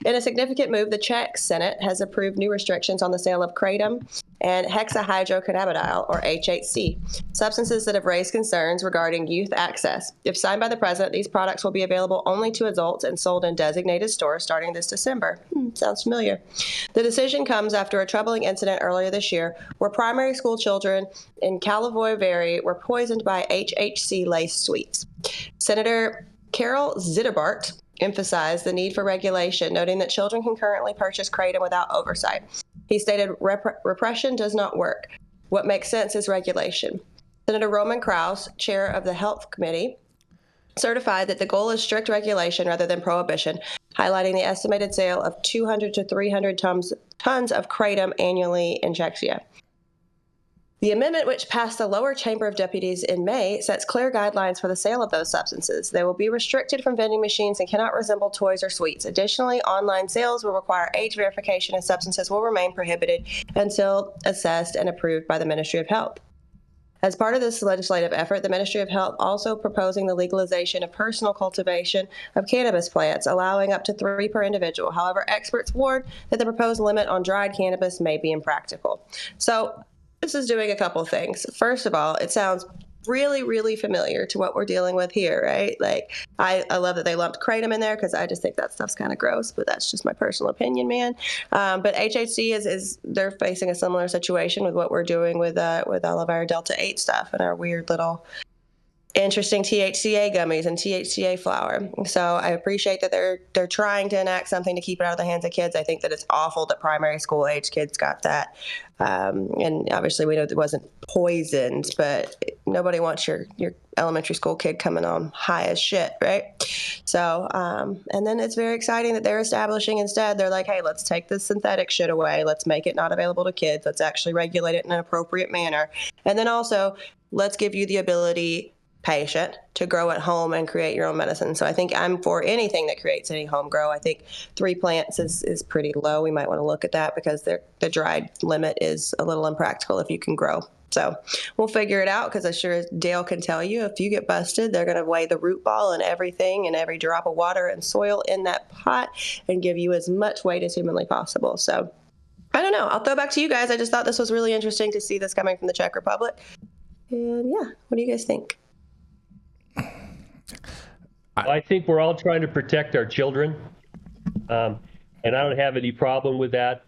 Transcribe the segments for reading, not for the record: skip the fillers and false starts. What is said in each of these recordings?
In a significant move, the Czech Senate has approved new restrictions on the sale of Kratom and hexahydrocannabidiol, or HHC, substances that have raised concerns regarding youth access. If signed by the president, these products will be available only to adults and sold in designated stores starting this December. Sounds familiar. The decision comes after a troubling incident earlier this year where primary school children in Karlovy Vary were poisoned by HHC-laced sweets. Senator Carol Zitterbart emphasized the need for regulation, noting that children can currently purchase Kratom without oversight. He stated, repression does not work. What makes sense is regulation. Senator Roman Kraus, chair of the Health Committee, certified that the goal is strict regulation rather than prohibition, highlighting the estimated sale of 200 to 300 tons of Kratom annually in Czechia. The amendment, which passed the lower chamber of deputies in May, sets clear guidelines for the sale of those substances. They will be restricted from vending machines and cannot resemble toys or sweets. Additionally, online sales will require age verification and substances will remain prohibited until assessed and approved by the Ministry of Health. As part of this legislative effort, the Ministry of Health also proposing the legalization of personal cultivation of cannabis plants, allowing up to 3 per individual. However, experts warn that the proposed limit on dried cannabis may be impractical. So this is doing a couple things. First of all, it sounds really, really familiar to what we're dealing with here, right? Like, I love that they lumped Kratom in there because I just think that stuff's kind of gross, but that's just my personal opinion, man. But HHC is they're facing a similar situation with what we're doing with all of our Delta 8 stuff and our weird little interesting THCA gummies and THCA flower. So I appreciate that they're trying to enact something to keep it out of the hands of kids. I think that it's awful that primary school age kids got that. And obviously we know it wasn't poisoned, but nobody wants your elementary school kid coming on high as shit, right? So, and then it's very exciting that they're establishing instead, they're like, hey, let's take this synthetic shit away. Let's make it not available to kids. Let's actually regulate it in an appropriate manner. And then also, let's give you the ability, patient, to grow at home and create your own medicine. So I think I'm for anything that creates any home grow. I think 3 plants is pretty low. We might want to look at that because the dried limit is a little impractical if you can grow. So we'll figure it out because I'm sure Dale can tell you if you get busted, they're going to weigh the root ball and everything and every drop of water and soil in that pot and give you as much weight as humanly possible. So I don't know. I'll throw back to you guys. I just thought this was really interesting to see this coming from the Czech Republic. And yeah, what do you guys think? I think we're all trying to protect our children, and I don't have any problem with that.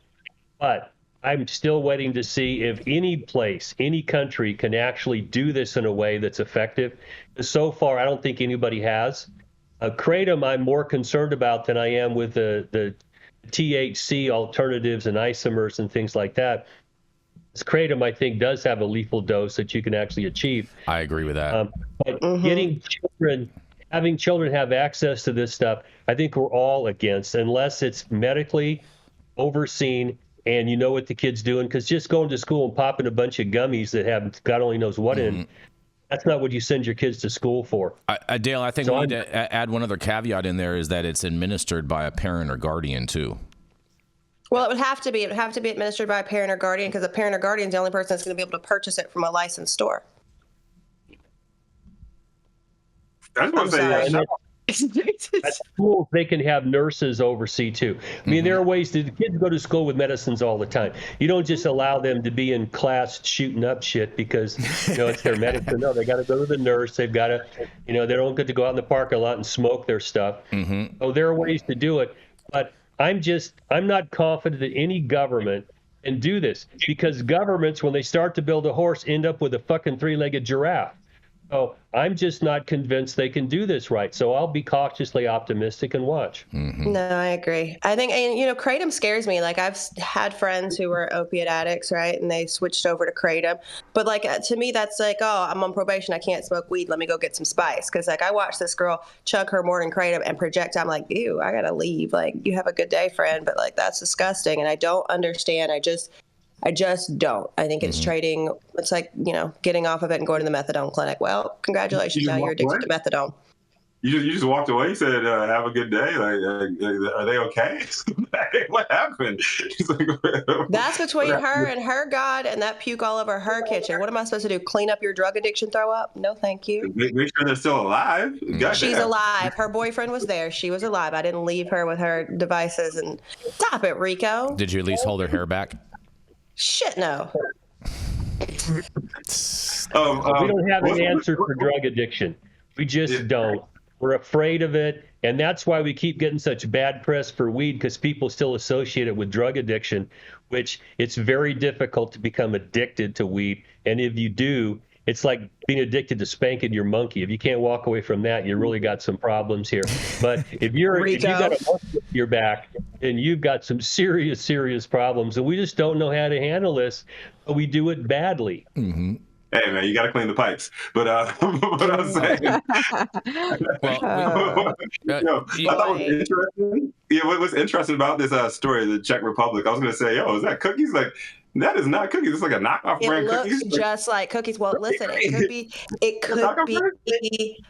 But I'm still waiting to see if any place, any country can actually do this in a way that's effective. So far, I don't think anybody has. Kratom, I'm more concerned about than I am with the THC alternatives and isomers and things like that. Kratom, I think, does have a lethal dose that you can actually achieve. I agree with that. But having children have access to this stuff, I think we're all against, unless it's medically overseen and you know what the kid's doing. Because just going to school and popping a bunch of gummies that have God only knows what in, that's not what you send your kids to school for. Dale, I think we need to add one other caveat in there, is that it's administered by a parent or guardian too. Well, it would have to be administered by a parent or guardian because a parent or guardian is the only person that's going to be able to purchase it from a licensed store. I was going to say, at schools, they can have nurses oversee too. I mean, there are ways the kids go to school with medicines all the time. You don't just allow them to be in class shooting up shit because, it's their medicine. No, they got to go to the nurse. They've got to, they don't get to go out in the parking lot and smoke their stuff. So there are ways to do it. But I'm not confident that any government can do this, because governments, when they start to build a horse, end up with a fucking 3-legged giraffe. So I'm just not convinced they can do this right. So I'll be cautiously optimistic and watch. No, I agree. I think, Kratom scares me. Like, I've had friends who were opiate addicts, right? And they switched over to Kratom. But to me, that's like, oh, I'm on probation. I can't smoke weed. Let me go get some spice. Because I watched this girl chug her morning Kratom and project. I'm like, ew, I got to leave. Like, you have a good day, friend. But that's disgusting. And I don't understand. I just don't. I think it's trading. It's like, getting off of it and going to the methadone clinic. Well, congratulations. Now you're addicted to methadone. You just walked away. You said, "Have a good day." Like, are they okay? What happened? She's like, That's between her and her God, and that puke all over her kitchen. What am I supposed to do? Clean up your drug addiction throw up? No, thank you. Make sure they're still alive. She's alive. Her boyfriend was there. She was alive. I didn't leave her with her devices. And stop it, Rico. Did you at least hold her hair back? Shit, no. We don't have an answer for drug addiction. We just don't. We're afraid of it. And that's why we keep getting such bad press for weed, because people still associate it with drug addiction, which it's very difficult to become addicted to weed. And if you do, it's like being addicted to spanking your monkey. If you can't walk away from that, you really got some problems here. But if you've got a monkey at your back, and you've got some serious, serious problems, and we just don't know how to handle this, but we do it badly. Mm-hmm. Hey man, you got to clean the pipes. But what I was saying, I thought was interesting. Yeah, what was interesting about this story of the Czech Republic? I was going to say, is that cookies? Like, that is not cookies. It's like a knockoff brand cookies. It looks just like cookies. Well, listen, it could be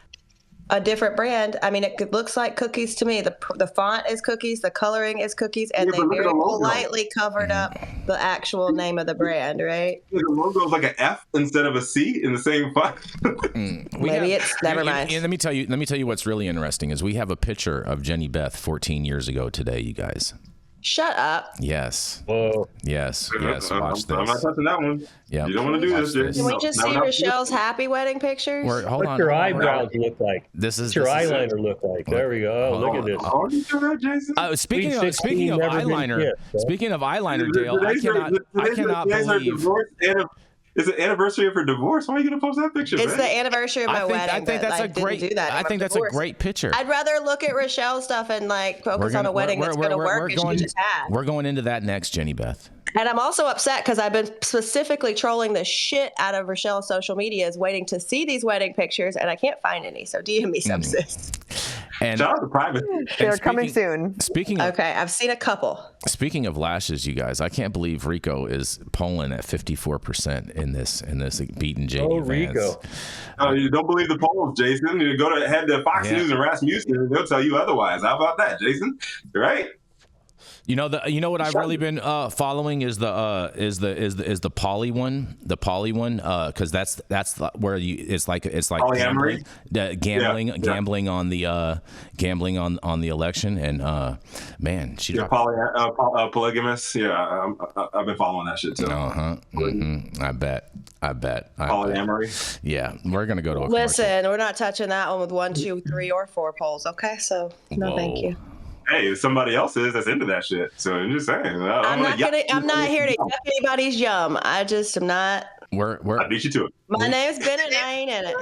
a different brand. I mean, it looks like cookies to me. The font is cookies, the coloring is cookies, and they very politely covered up the actual name of the brand, right? The logo is like an F instead of a C in the same font. Never mind. And let me tell you what's really interesting is we have a picture of Jenny Beth 14 years ago today, you guys. Shut up. Yes. Whoa. Yes. Watch this. I'm not touching that one. Yeah. You don't want to do this, Jason. Can we just see Rochelle's happy wedding pictures? What's your eyebrows look like? What's your eyeliner look like? There we go. Oh, look at this. Are you sure that, Jason? Speaking of eyeliner, Dale, I cannot believe. It's the anniversary of her divorce. Why are you going to post that picture? It's the anniversary of my wedding. I think that's a great picture. I'd rather look at Rochelle's stuff and focus on a wedding that's going to work and she just had. We're going into that next, Jenny Beth. And I'm also upset because I've been specifically trolling the shit out of Rochelle's social medias, waiting to see these wedding pictures, and I can't find any. So DM me some, sis. And shout out to private. They're coming soon. Okay, I've seen a couple. Speaking of lashes, you guys, I can't believe Rico is polling at 54% in this beating JD Vance. Rico. You don't believe the polls, Jason. You go to head to Fox News and Rasmussen, and they'll tell you otherwise. How about that, Jason? Right? You know what I've really been following is the poly one, because that's where it's like gambling on the election, and man, she's polygamous. Yeah, I've been following that shit too. I bet. Polyamory. Yeah, we're gonna go to a Listen, we're not touching that one with 1, 2, 3, or 4 polls. Okay, so no, thank you. Hey, somebody else is that's into that shit. So I'm just saying. I'm not here to yuck anybody's yum. I just am not. I beat you to it. My name's Bennett and I ain't in it.